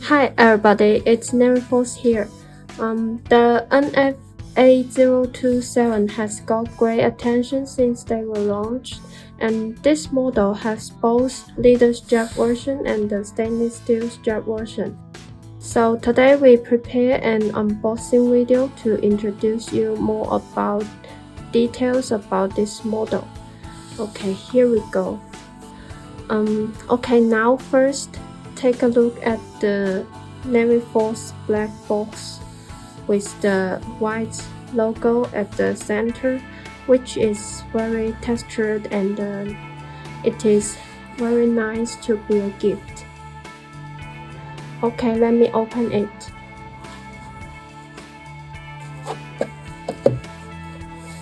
Hi everybody, it's NAVIFORCE here. The NF8027 has got great attention since they were launched, and this model has both leather strap version and the stainless steel strap version. So today we prepare an unboxing video to introduce you more about details about this model. Okay, here we go. Okay, now first take a look at the NAVIFORCE black box with the white logo at the center, which is very textured and it is very nice to be a gift. Okay, let me open it.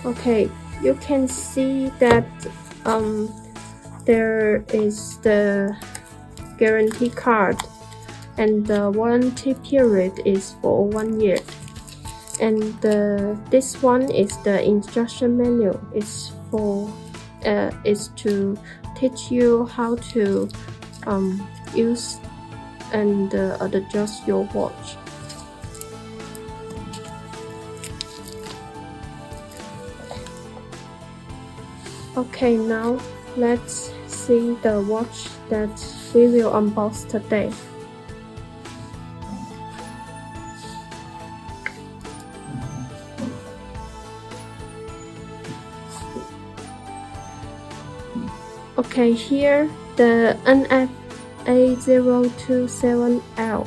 Okay, you can see that there is the guarantee card, and the warranty period is for 1 year. And this one is the instruction manual. It's to teach you how to use and adjust your watch. Okay, now let's see the watch that we will unbox today. Okay, here the NF8027L.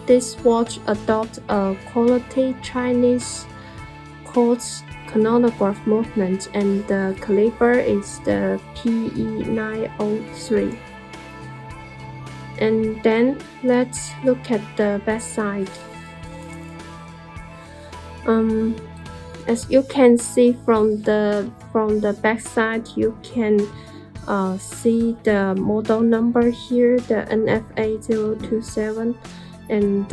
This watch adopts a quality Chinese Quartz chronograph movement, and the caliber is the PE903. And then let's look at the back side. As you can see from the back side, you can see the model number here, the NF8027, and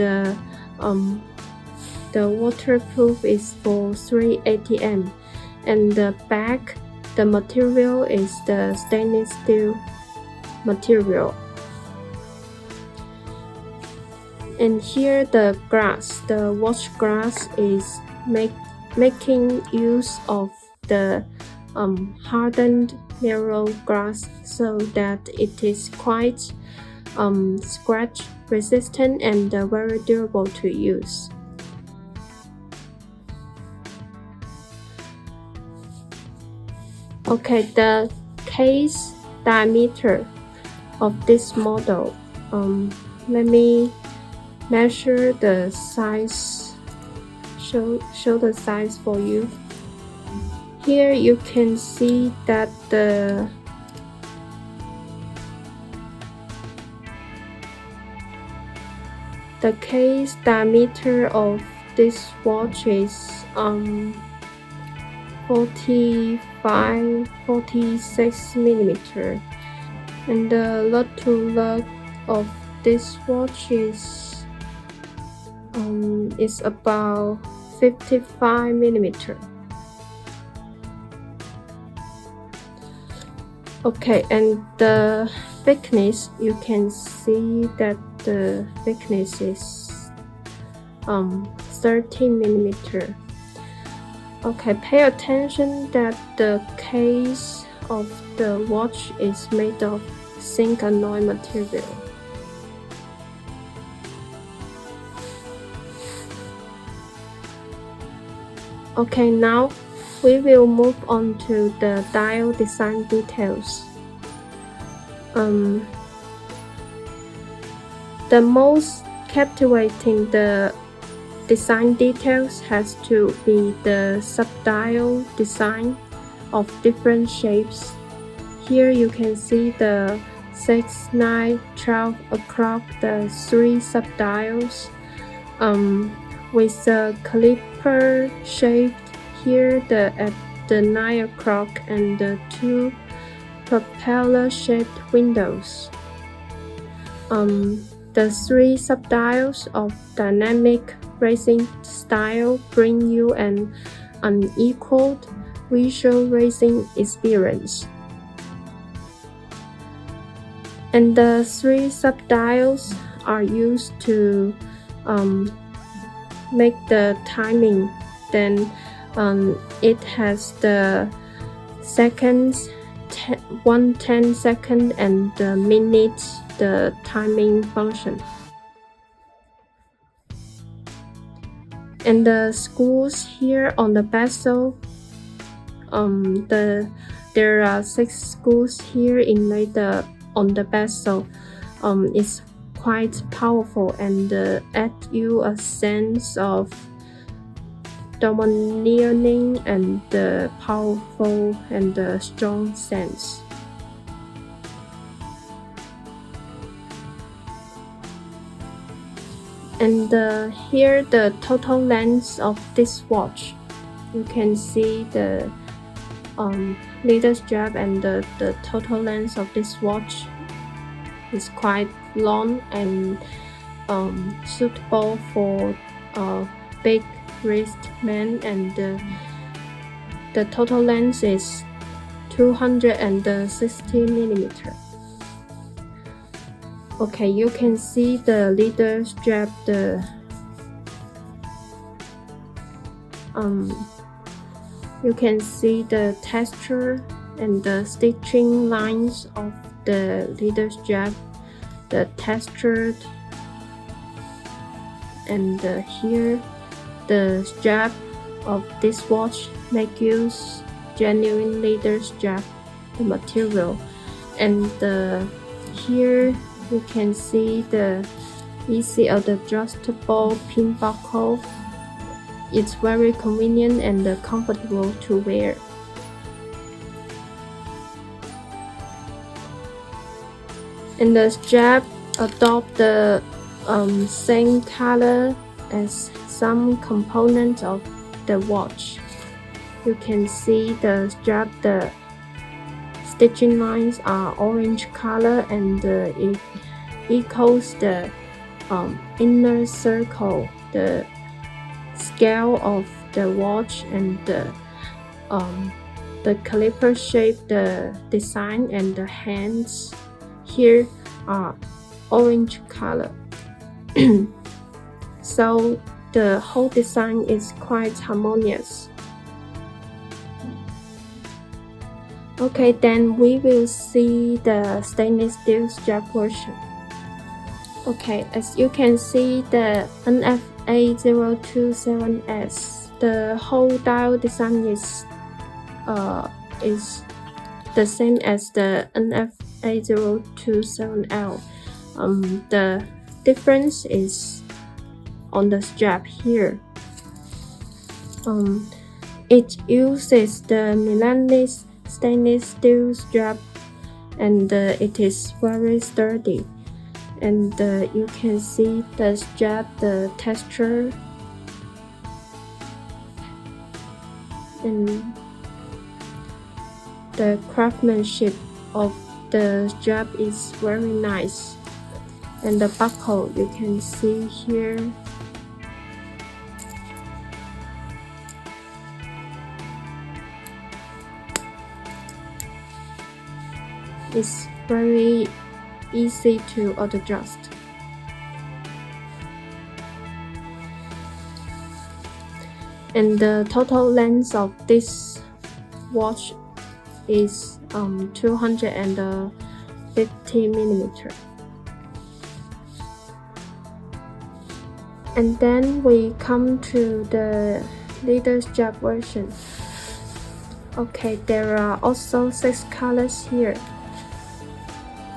the waterproof is for 3 ATM, and the back, the material is the stainless steel material. And here the glass, the watch glass is making use of the hardened mirror glass, so that it is quite scratch resistant and very durable to use. Okay, the case diameter of this model, let me measure the size, show the size for you. Here you can see that the case diameter of this watch is 46 millimeter, and the lug to lug of this watch is about 55 millimeter. Okay, and the thickness, you can see that the thickness is 13 millimeter. Okay, pay attention that the case of the watch is made of zinc alloy material. Okay, now we will move on to the dial design details. The most captivating the design details has to be the sub-dial design of different shapes. Here you can see the 6, 9, 12 o'clock, the 3 sub-dials with the caliper shaped here at the 9 o'clock, and the 2 propeller shaped windows. The 3 sub-dials of dynamic racing style bring you an unequaled visual racing experience. And the 3 subdials are used to make the timing. Then it has the seconds, 1 10-second, and the minutes, the timing function. And the screws here on the bezel, there are 6 screws here inlaid on the bezel. It's quite powerful and add you a sense of dominating and the powerful and the strong sense. And here the total length of this watch. You can see the leader strap, and the total length of this watch is quite long and suitable for big wrist man, and the total length is 260 millimeter. Okay, you can see the leader strap, you can see the texture and the stitching lines of the leader strap, the textured, and here the strap of this watch make use genuine leather strap, the material. And here you can see the easy adjustable pin buckle. It's very convenient and comfortable to wear. And the strap adopt the same color as some components of the watch. You can see the strap, the stitching lines are orange color, and it echoes the inner circle, the scale of the watch, and the caliper shape, the design, and the hands here are orange color. So the whole design is quite harmonious. Okay, then we will see the stainless steel strap version. Okay, as you can see, the NF8027S, the whole dial design is the same as the NF8027L. The difference is on the strap here. It uses the Milanese stainless steel strap, and it is very sturdy. And you can see the strap, the texture, and the craftsmanship of the strap is very nice. And the buckle, you can see here, it's very easy to adjust. And the total length of this watch is 250 millimeter. And then we come to the leather strap version. Okay, there are also 6 colors here.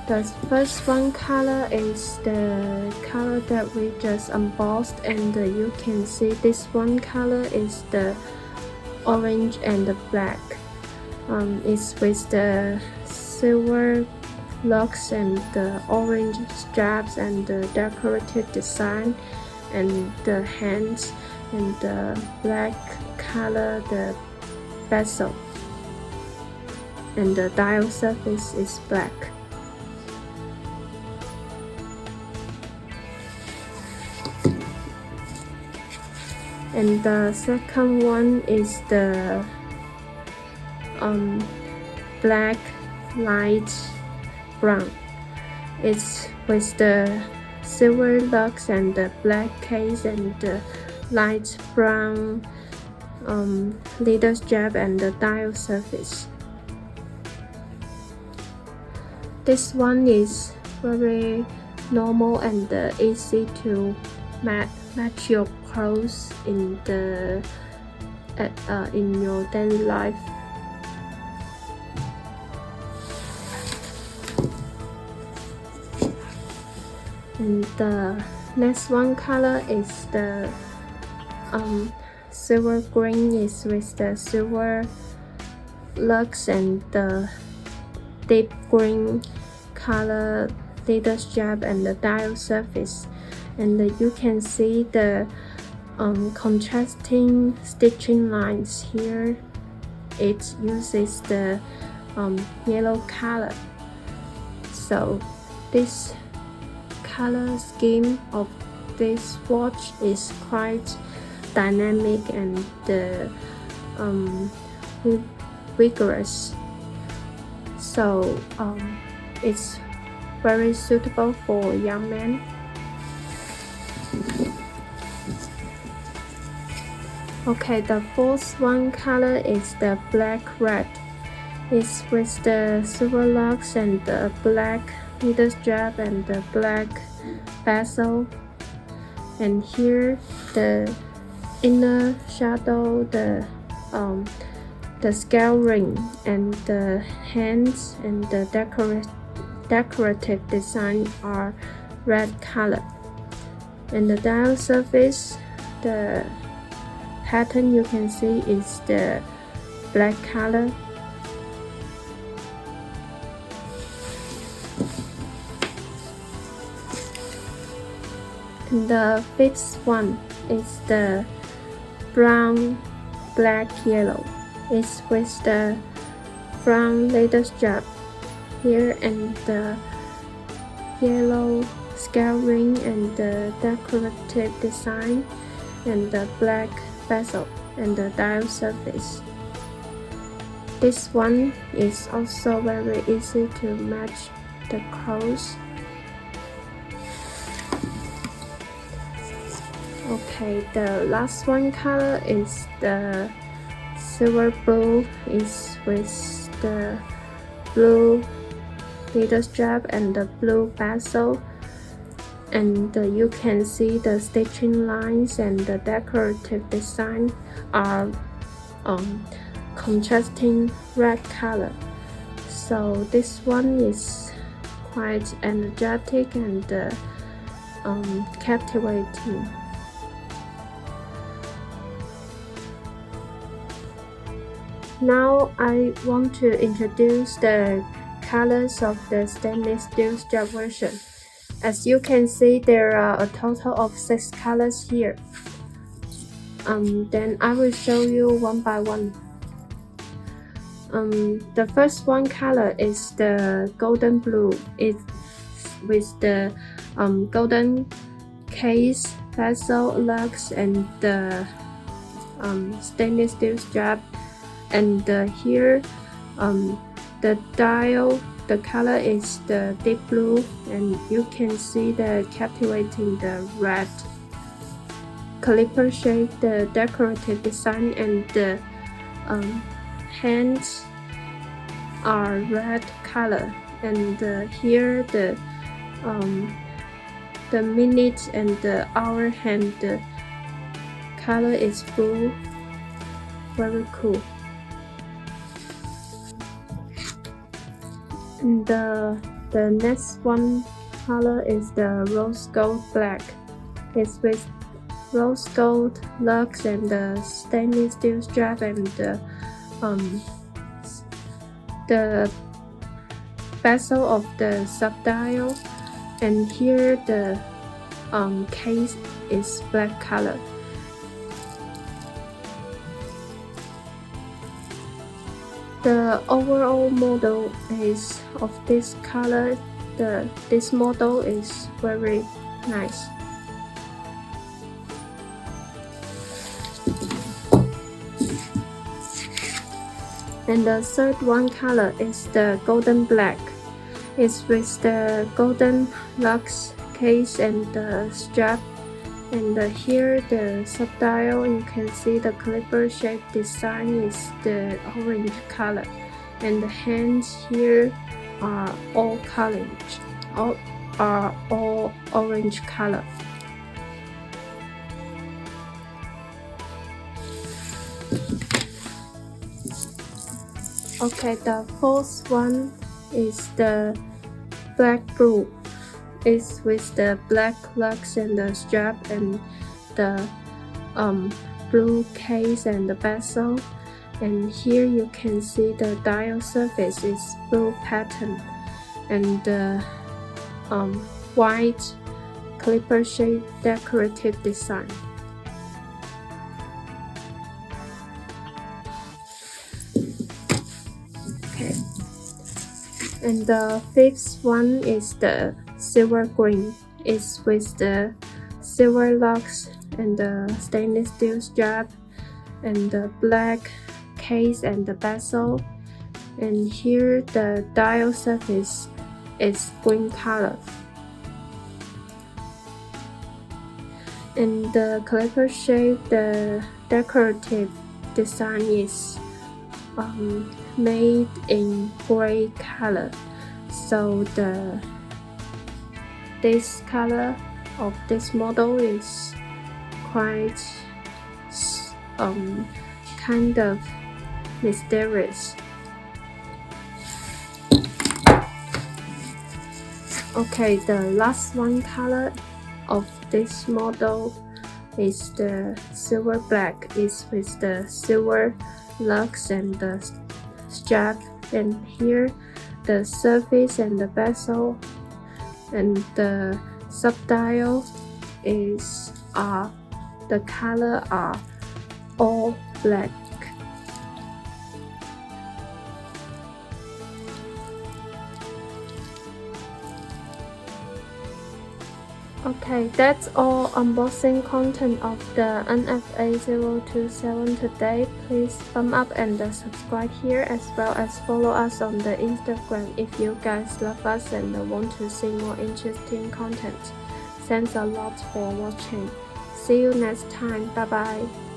The first one color is the color that we just embossed, and you can see this one color is the orange and the black. It's with the silver locks and the orange straps and the decorative design, and the hands, and the black color, the bezel, and the dial surface is black. And the second one is the black light brown. It's with the silver lux and the black case and the light brown leather strap and the dial surface. This one is very normal and easy to match your clothes in your daily life. And the next one color is the silver green, is with the silver lux and the deep green color leather strap and the dial surface. And you can see the contrasting stitching lines here. It uses the yellow color. So this color scheme of this watch is quite dynamic and vigorous. So it's very suitable for young men. Okay, the fourth one color is the black red. It's with the silver lux and the black leather strap and the black bezel. And here the inner shadow, the scale ring and the hands and the decorative design are red color. And the dial surface, the pattern you can see is the black color. And the fifth one is the brown, black, yellow. It's with the brown leather strap here and the yellow scale ring and the decorative design and the black bezel and the dial surface. This one is also very easy to match the clothes. Okay, the last one color is the silver blue. It's with the blue leather strap and the blue bezel. And you can see the stitching lines and the decorative design are contrasting red color. So this one is quite energetic and captivating. Now I want to introduce the colors of the stainless steel strap version. As you can see, there are a total of 6 colors here. Then I will show you one by one. The first one color is the golden blue. It's with the golden case, bezel, lux, and the stainless steel strap. And here, the dial, the color is the deep blue, and you can see the captivating the red clipper shape, the decorative design, and the hands are red color. And here the minute and the hour hand, the color is blue, very cool. And the next one color is the rose gold black. It's with rose gold lux and the stainless steel strap and the bezel of the subdial. And here the case is black color. The overall model is of this color. This model is very nice. And the third one color is the golden black. It's with the golden lux case and the strap. And here the subdial, you can see the clipper shape design is the orange color, and the hands here are all orange color. Okay, the fourth one is the black blue. It's with the black lux and the strap and the blue case and the bezel. And here you can see the dial surface is blue pattern and the white clipper shape decorative design. Okay, and the fifth one is the silver green. It's with the silver lux and the stainless steel strap and the black case and the bezel. And here the dial surface is green color. And the clipper shape, the decorative design is made in gray color. So this color of this model is quite kind of mysterious. Okay, the last one color of this model is the silver black. It's with the silver lux and the strap, and here the surface and the bezel and the subdial is the color are all black. Okay, that's all unboxing content of the NF8027 today. Please thumb up and subscribe here, as well as follow us on the Instagram if you guys love us and want to see more interesting content. Thanks a lot for watching. See you next time. Bye bye.